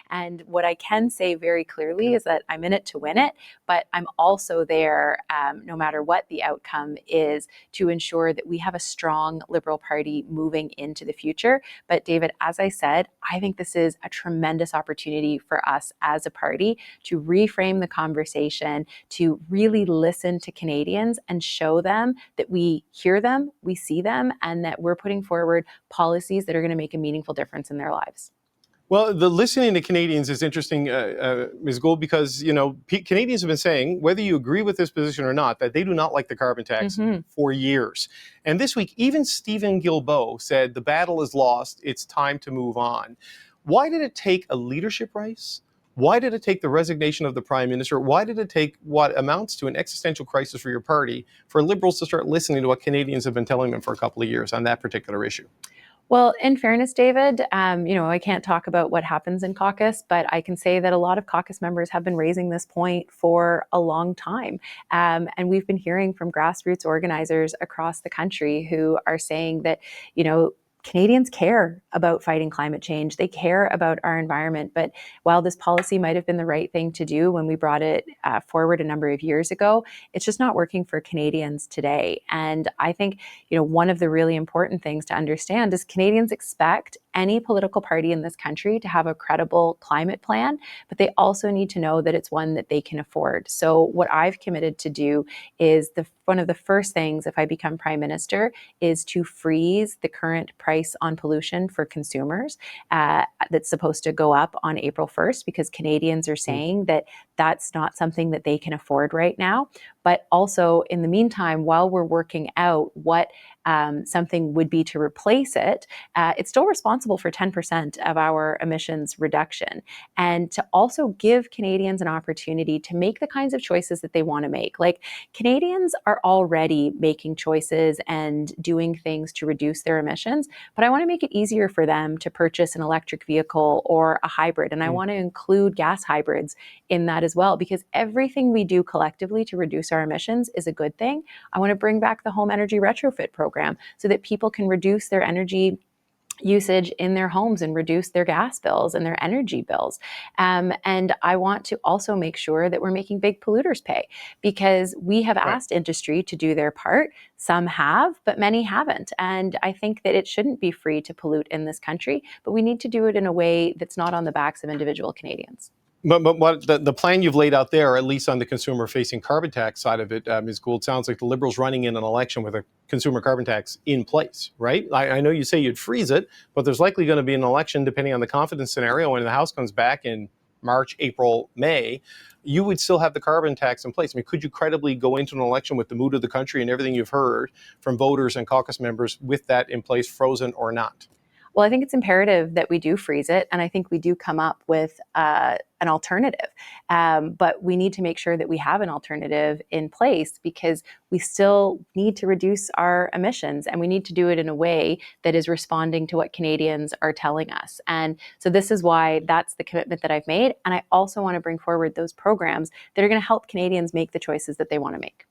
And what I can say very clearly is that I'm in it to win it, but I'm also there, no matter what the outcome is, to ensure that we have a strong Liberal Party moving into the future. But David, as I said, I think this is a tremendous opportunity for us as a party to reframe the conversation, to really listen to Canadians and show them that we hear them, we see them, and that we're putting forward policies that are going to make a meaningful difference in their lives. Well, the listening to Canadians is interesting, Ms. Gould, because Canadians have been saying, whether you agree with this position or not, that they do not like the carbon tax for years. And this week, even Stephen Guilbeault said the battle is lost. It's time to move on. Why did it take a leadership race? Why did it take the resignation of the Prime Minister? Why did it take what amounts to an existential crisis for your party for Liberals to start listening to what Canadians have been telling them for a couple of years on that particular issue? Well, in fairness, David, I can't talk about what happens in caucus, but I can say that a lot of caucus members have been raising this point for a long time. And we've been hearing from grassroots organizers across the country who are saying that, Canadians care about fighting climate change. They care about our environment. But while this policy might have been the right thing to do when we brought it forward a number of years ago, it's just not working for Canadians today. And I think, one of the really important things to understand is Canadians expect any political party in this country to have a credible climate plan, but they also need to know that it's one that they can afford. So what I've committed to do is one of the first things, if I become Prime Minister, is to freeze the current price on pollution for consumers that's supposed to go up on April 1st, because Canadians are saying that that's not something that they can afford right now. But also, in the meantime, while we're working out what something would be to replace it, it's still responsible for 10% of our emissions reduction. And to also give Canadians an opportunity to make the kinds of choices that they want to make. Like, Canadians are already making choices and doing things to reduce their emissions, but I want to make it easier for them to purchase an electric vehicle or a hybrid. And I want to include gas hybrids in that as well, because everything we do collectively to reduce our emissions is a good thing. I want to bring back the home energy retrofit program so that people can reduce their energy usage in their homes and reduce their gas bills and their energy bills. And I want to also make sure that we're making big polluters pay, because we have asked industry to do their part. Some have, but many haven't. And I think that it shouldn't be free to pollute in this country, but we need to do it in a way that's not on the backs of individual Canadians. But what the plan you've laid out there, at least on the consumer-facing carbon tax side of it, Ms. Gould, sounds like the Liberals running in an election with a consumer carbon tax in place, right? I know you say you'd freeze it, but there's likely going to be an election, depending on the confidence scenario, when the House comes back in March, April, May. You would still have the carbon tax in place. I mean, could you credibly go into an election with the mood of the country and everything you've heard from voters and caucus members with that in place, frozen or not? Well, I think it's imperative that we do freeze it, and I think we do come up with an alternative. But we need to make sure that we have an alternative in place, because we still need to reduce our emissions, and we need to do it in a way that is responding to what Canadians are telling us. And so this is why that's the commitment that I've made. And I also want to bring forward those programs that are going to help Canadians make the choices that they want to make.